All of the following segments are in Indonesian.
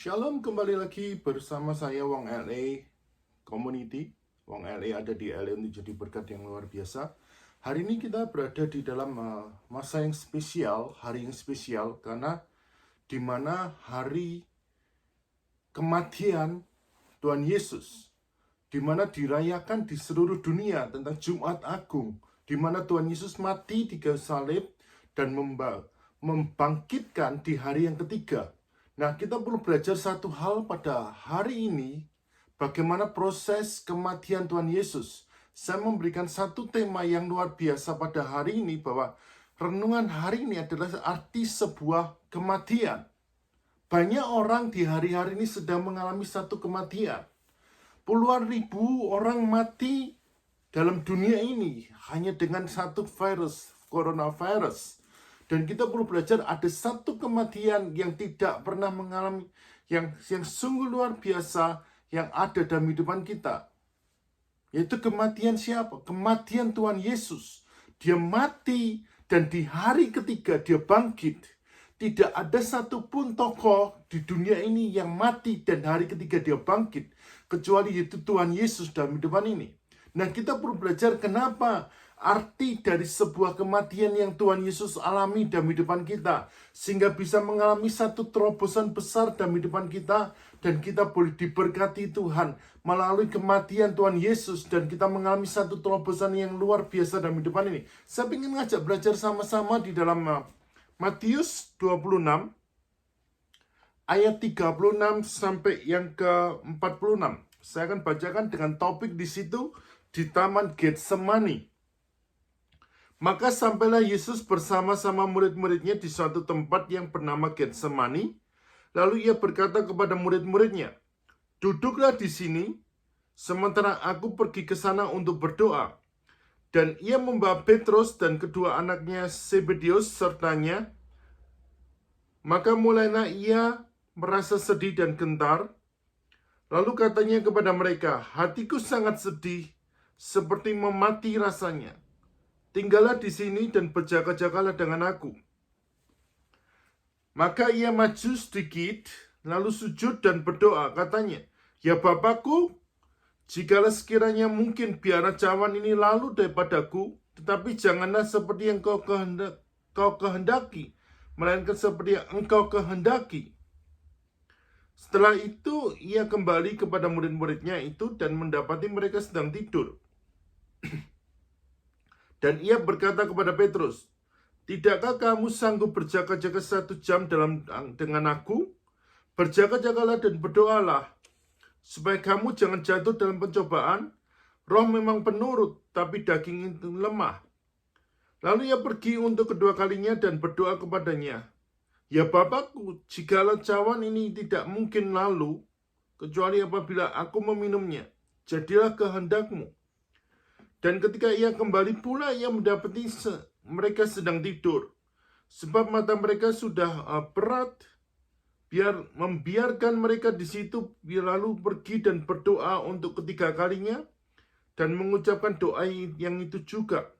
Shalom, kembali lagi bersama saya Wong LA Community. Wong LA ada di LA untuk jadi berkat yang luar biasa. Hari ini kita berada di dalam masa yang spesial, hari yang spesial karena di mana hari kematian Tuhan Yesus, di mana dirayakan di seluruh dunia tentang Jumat Agung, di mana Tuhan Yesus mati di kayu salib dan membangkitkan di hari yang ketiga. Nah, kita perlu belajar satu hal pada hari ini, bagaimana proses kematian Tuhan Yesus. Saya memberikan satu tema yang luar biasa pada hari ini, bahwa renungan hari ini adalah arti sebuah kematian. Banyak orang di hari-hari ini sedang mengalami satu kematian. Puluhan ribu orang mati dalam dunia ini hanya dengan satu virus, coronavirus. Dan kita perlu belajar ada satu kematian yang tidak pernah mengalami, yang sungguh luar biasa yang ada dalam kehidupan kita. Yaitu kematian siapa? Kematian Tuhan Yesus. Dia mati dan di hari ketiga dia bangkit. Tidak ada satupun tokoh di dunia ini yang mati dan hari ketiga dia bangkit, kecuali itu Tuhan Yesus dalam kehidupan ini. Nah, kita perlu belajar kenapa arti dari sebuah kematian yang Tuhan Yesus alami dalam kehidupan kita, sehingga bisa mengalami satu terobosan besar dalam kehidupan kita, dan kita boleh diberkati Tuhan melalui kematian Tuhan Yesus, dan kita mengalami satu terobosan yang luar biasa dalam kehidupan ini. Saya ingin ngajak belajar sama-sama di dalam Matius 26 ayat 36 sampai yang ke-46. Saya akan bacakan dengan topik di situ, di Taman Getsemani. Maka sampailah Yesus bersama-sama murid-muridnya di suatu tempat yang bernama Getsemani. Lalu ia berkata kepada murid-muridnya, "Duduklah di sini, sementara aku pergi ke sana untuk berdoa." Dan ia membawa Petrus dan kedua anaknya Zebedeus sertanya. Maka mulailah ia merasa sedih dan gentar. Lalu katanya kepada mereka, "Hatiku sangat sedih, seperti memati rasanya. Tinggallah di sini dan berjaga-jagalah dengan aku." Maka ia maju sedikit, lalu sujud dan berdoa. Katanya, "Ya Bapakku, jikalau sekiranya mungkin, biarlah cawan ini lalu daripadaku, tetapi janganlah seperti yang kau kehendaki, melainkan seperti yang engkau kehendaki." Setelah itu ia kembali kepada murid-muridnya itu dan mendapati mereka sedang tidur. Dan ia berkata kepada Petrus, "Tidakkah kamu sanggup berjaga-jaga 1 jam dengan aku? Berjaga-jagalah dan berdoalah, supaya kamu jangan jatuh dalam pencobaan. Roh memang penurut, tapi daging itu lemah." Lalu ia pergi untuk kedua kalinya dan berdoa kepadanya, "Ya Bapakku, jikalau cawan ini tidak mungkin lalu, kecuali apabila aku meminumnya, jadilah kehendakmu." Dan ketika ia kembali pula, ia mendapati mereka sedang tidur, sebab mata mereka sudah berat. Membiarkan mereka di situ, lalu pergi dan berdoa untuk ketiga kalinya, dan mengucapkan doa yang itu juga.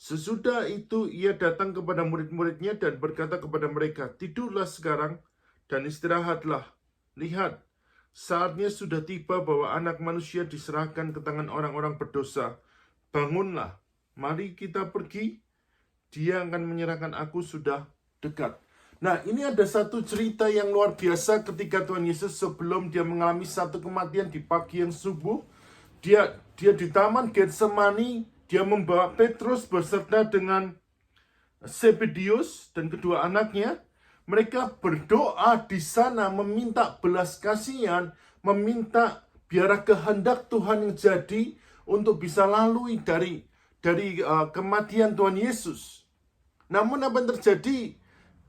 Sesudah itu ia datang kepada murid-muridnya dan berkata kepada mereka, "Tidurlah sekarang dan istirahatlah. Lihat, saatnya sudah tiba bahwa Anak Manusia diserahkan ke tangan orang-orang berdosa. Bangunlah, mari kita pergi. Dia akan menyerahkan aku, sudah dekat." Nah, ini ada satu cerita yang luar biasa ketika Tuhan Yesus sebelum dia mengalami satu kematian di pagi yang subuh. Dia di Taman Getsemani, dia membawa Petrus beserta dengan Zebedeus dan kedua anaknya. Mereka berdoa di sana meminta belas kasihan, meminta biar kehendak Tuhan yang jadi untuk bisa lalui dari kematian Tuhan Yesus. Namun apa yang terjadi?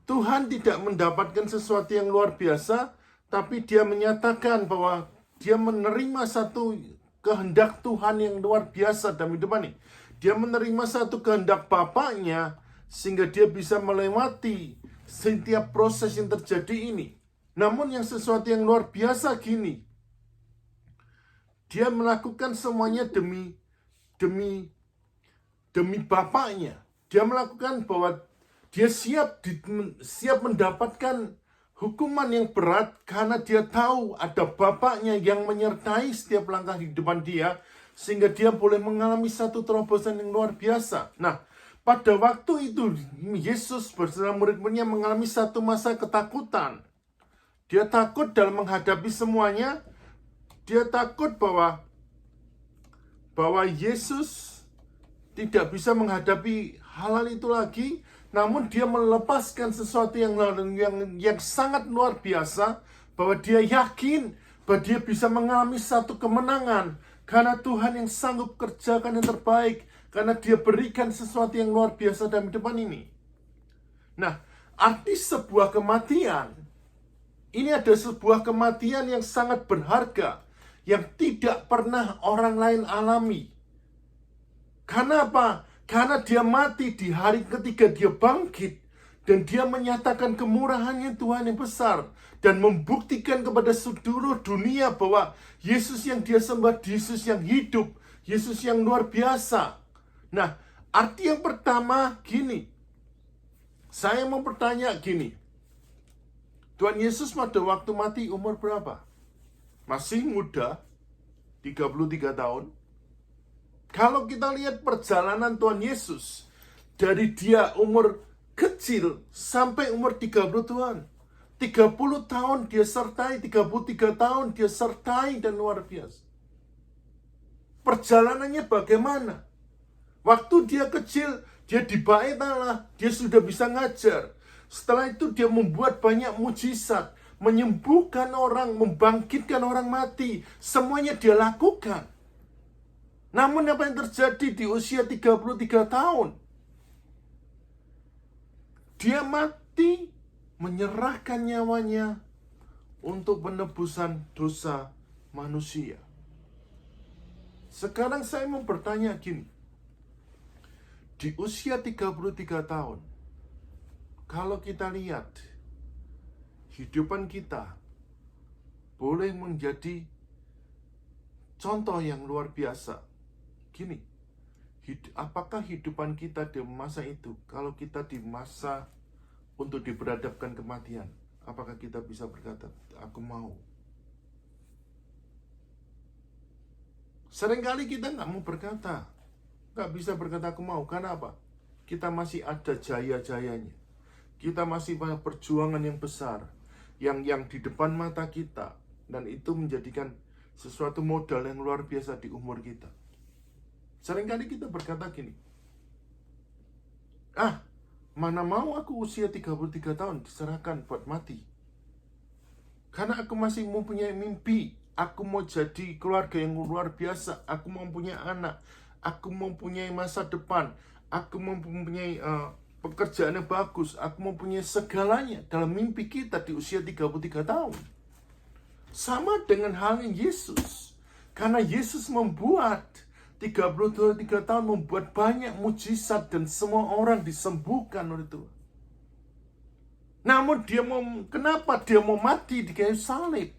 Tuhan tidak mendapatkan sesuatu yang luar biasa, tapi dia menyatakan bahwa dia menerima satu kehendak Tuhan yang luar biasa dalam hidup ini. Dia menerima satu kehendak Bapaknya, sehingga dia bisa melewati setiap proses yang terjadi ini. Namun yang sesuatu yang luar biasa gini, dia melakukan semuanya demi Bapaknya. Dia melakukan bahwa dia siap mendapatkan hukuman yang berat karena dia tahu ada Bapaknya yang menyertai setiap langkah di depan dia, sehingga dia boleh mengalami satu terobosan yang luar biasa. Nah, pada waktu itu Yesus bersama murid-muridnya mengalami satu masa ketakutan. Dia takut dalam menghadapi semuanya. Dia takut bahwa Yesus tidak bisa menghadapi hal itu lagi. Namun dia melepaskan sesuatu yang sangat luar biasa, bahwa dia yakin bahwa dia bisa mengalami satu kemenangan karena Tuhan yang sanggup kerjakan yang terbaik, karena dia berikan sesuatu yang luar biasa dalam depan ini. Nah, arti sebuah kematian, ini ada sebuah kematian yang sangat berharga, yang tidak pernah orang lain alami. Karena apa? Karena dia mati di hari ketiga dia bangkit. Dan dia menyatakan kemurahannya Tuhan yang besar. Dan membuktikan kepada seluruh dunia bahwa Yesus yang dia sembah, Yesus yang hidup, Yesus yang luar biasa. Nah, arti yang pertama gini. Saya mau bertanya gini. Tuhan Yesus pada waktu mati umur berapa? Masih muda, 33 tahun. Kalau kita lihat perjalanan Tuhan Yesus, dari dia umur kecil sampai umur 30 tahun. 30 tahun dia sertai, 33 tahun dia sertai, dan luar biasa. Perjalanannya bagaimana? Waktu dia kecil, dia di bait Allah, dia sudah bisa ngajar. Setelah itu dia membuat banyak mujizat, menyembuhkan orang, membangkitkan orang mati. Semuanya dia lakukan. Namun apa yang terjadi di usia 33 tahun? Dia mati menyerahkan nyawanya untuk penebusan dosa manusia. Sekarang saya mau bertanya gini. Di usia 33 tahun, kalau kita lihat hidupan kita boleh menjadi contoh yang luar biasa. Gini, apakah hidupan kita di masa itu, kalau kita di masa untuk diberhadapkan kematian, apakah kita bisa berkata, aku mau? Seringkali kita nggak mau berkata, nggak bisa berkata aku mau. Karena apa? Kita masih ada jaya-jayanya. Kita masih banyak perjuangan yang besar, yang di depan mata kita, dan itu menjadikan sesuatu modal yang luar biasa di umur kita. Seringkali kita berkata gini, mana mau aku usia 33 tahun diserahkan buat mati. Karena aku masih mempunyai mimpi. Aku mau jadi keluarga yang luar biasa. Aku mau punya anak. Aku mempunyai masa depan. Aku mempunyai pekerjaan yang bagus. Aku mempunyai segalanya dalam mimpi kita di usia 33 tahun. Sama dengan halnya Yesus. Karena Yesus membuat 33 tahun, membuat banyak mujizat, dan semua orang disembuhkan oleh Tuhan. Namun kenapa dia mau mati di kayu salib?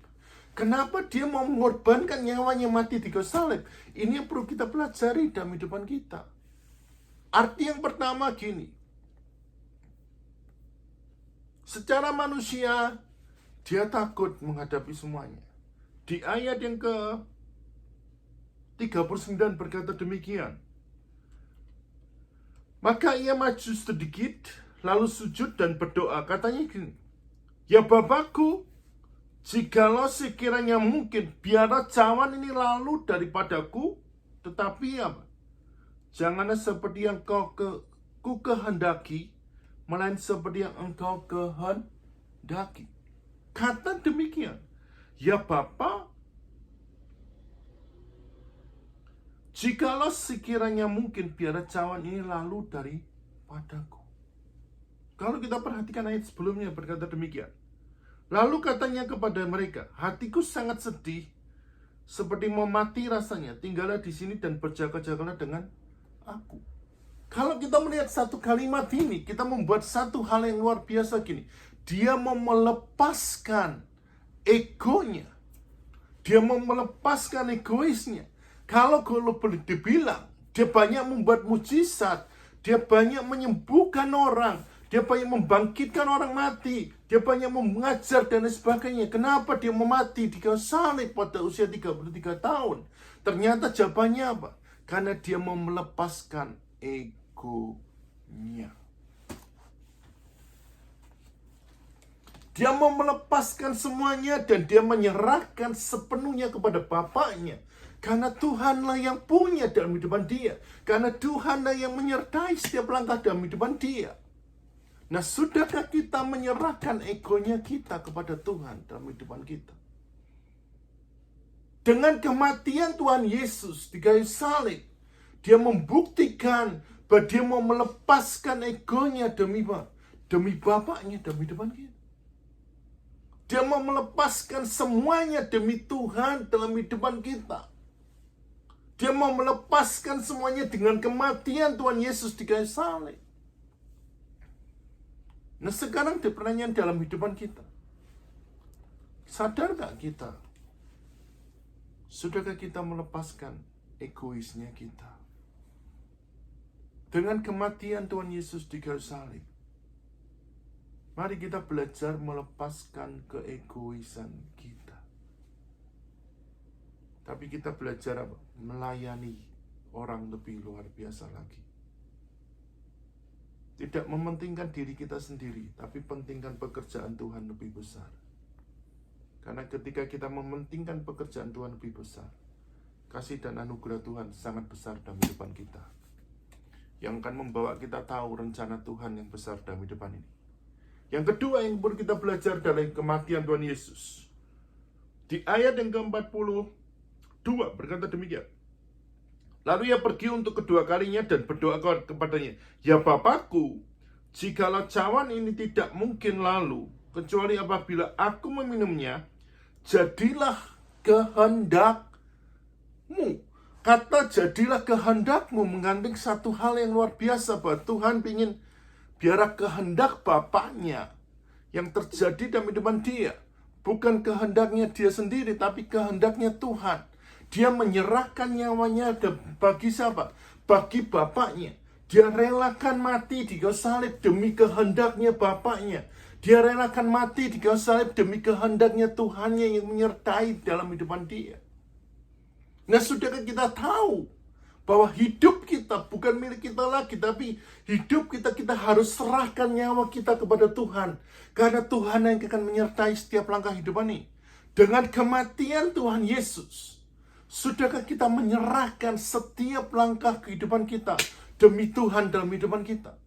Kenapa dia mau mengorbankan nyawanya mati di kayu salib? Ini yang perlu kita pelajari dalam hidupan kita. Arti yang pertama gini. Secara manusia, dia takut menghadapi semuanya. Di ayat yang ke-39 berkata demikian. Maka ia maju sedikit, lalu sujud dan berdoa. Katanya gini, ya Bapakku, jikalau sekiranya mungkin, biarlah cawan ini lalu daripadaku, tetapi apa? Janganlah seperti yang ku kehendaki, melainkan seperti yang engkau kehendaki. Kata demikian, ya Bapa, jikalau sekiranya mungkin, biarlah cawan ini lalu daripadaku. Kalau kita perhatikan ayat sebelumnya berkata demikian. Lalu katanya kepada mereka, hatiku sangat sedih, seperti mau mati rasanya. Tinggallah di sini dan berjaga-jagalah dengan aku. Kalau kita melihat satu kalimat ini, kita membuat satu hal yang luar biasa gini. Dia mau melepaskan egonya. Dia mau melepaskan egoisnya. Kalau boleh dibilang, dia banyak membuat mujizat. Dia banyak menyembuhkan orang. Dia banyak membangkitkan orang mati. Dia banyak mengajar dan lain sebagainya. Kenapa dia mau mati di kayu salib pada usia 33 tahun? Ternyata jawabannya apa? Karena dia mau melepaskan egonya. Dia mau melepaskan semuanya dan dia menyerahkan sepenuhnya kepada Bapaknya. Karena Tuhanlah yang punya dalam kehidupan dia. Karena Tuhanlah yang menyertai setiap langkah dalam kehidupan dia. Nah, sudahkah kita menyerahkan egonya kita kepada Tuhan dalam kehidupan kita? Dengan kematian Tuhan Yesus di kayu salib, dia membuktikan bahwa dia mau melepaskan egonya demi Bapaknya dalam kehidupan kita. Dia mau melepaskan semuanya demi Tuhan dalam kehidupan kita. Dia mau melepaskan semuanya dengan kematian Tuhan Yesus di kayu salib. Nah, sekarang ada pertanyaan dalam kehidupan kita. Sadar gak kita? Sudahkah kita melepaskan egoisnya kita? Dengan kematian Tuhan Yesus di kayu salib, mari kita belajar melepaskan keegoisan kita. Tapi kita belajar apa? Melayani orang lebih luar biasa lagi. Tidak mementingkan diri kita sendiri, tapi pentingkan pekerjaan Tuhan lebih besar. Karena ketika kita mementingkan pekerjaan Tuhan lebih besar, kasih dan anugerah Tuhan sangat besar dalam kehidupan kita. Yang akan membawa kita tahu rencana Tuhan yang besar dalam kehidupan ini. Yang kedua yang perlu kita belajar dalam kematian Tuhan Yesus. Di ayat yang ke-42 berkata demikian. Lalu ia pergi untuk kedua kalinya dan berdoa kepadanya, "Ya Bapakku, jikalau cawan ini tidak mungkin lalu, kecuali apabila aku meminumnya, jadilah kehendak-Mu." Kata jadilah kehendak-Mu mengandung satu hal yang luar biasa, bahwa Tuhan ingin biar kehendak Bapaknya yang terjadi dalam kehidupan dia. Bukan kehendaknya dia sendiri, tapi kehendaknya Tuhan. Dia menyerahkan nyawanya bagi siapa? Bagi Bapaknya. Dia relakan mati di kayu salib demi kehendaknya Bapaknya. Dia relakan mati di kayu salib demi kehendaknya Tuhannya yang menyertai dalam kehidupan dia. Nah, sudahkah kita tahu bahwa hidup kita bukan milik kita lagi, tapi hidup kita harus serahkan nyawa kita kepada Tuhan. Karena Tuhan yang akan menyertai setiap langkah hidup ini. Dengan kematian Tuhan Yesus, sudahkah kita menyerahkan setiap langkah kehidupan kita demi Tuhan dalam kehidupan kita?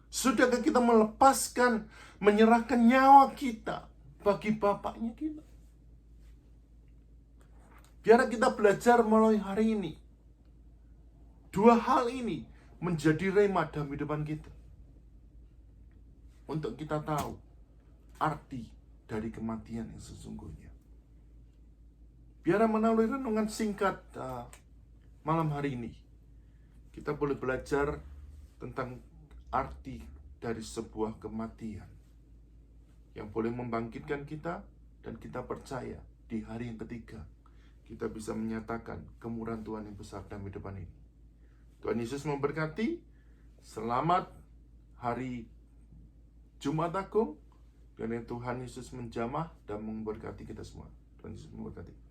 Sudahkah kita menyerahkan nyawa kita bagi Bapaknya kita? Biar kita belajar melalui hari ini. Dua hal ini menjadi rema dalam kehidupan kita. Untuk kita tahu arti dari kematian yang sesungguhnya. Biar melalui renungan singkat malam hari ini, kita boleh belajar tentang arti dari sebuah kematian yang boleh membangkitkan kita, dan kita percaya di hari yang ketiga kita bisa menyatakan kemurahan Tuhan yang besar dalam kehidupan ini. Tuhan Yesus memberkati. Selamat hari Jumat Agung, dan Tuhan Yesus menjamah dan memberkati kita semua. Tuhan Yesus memberkati.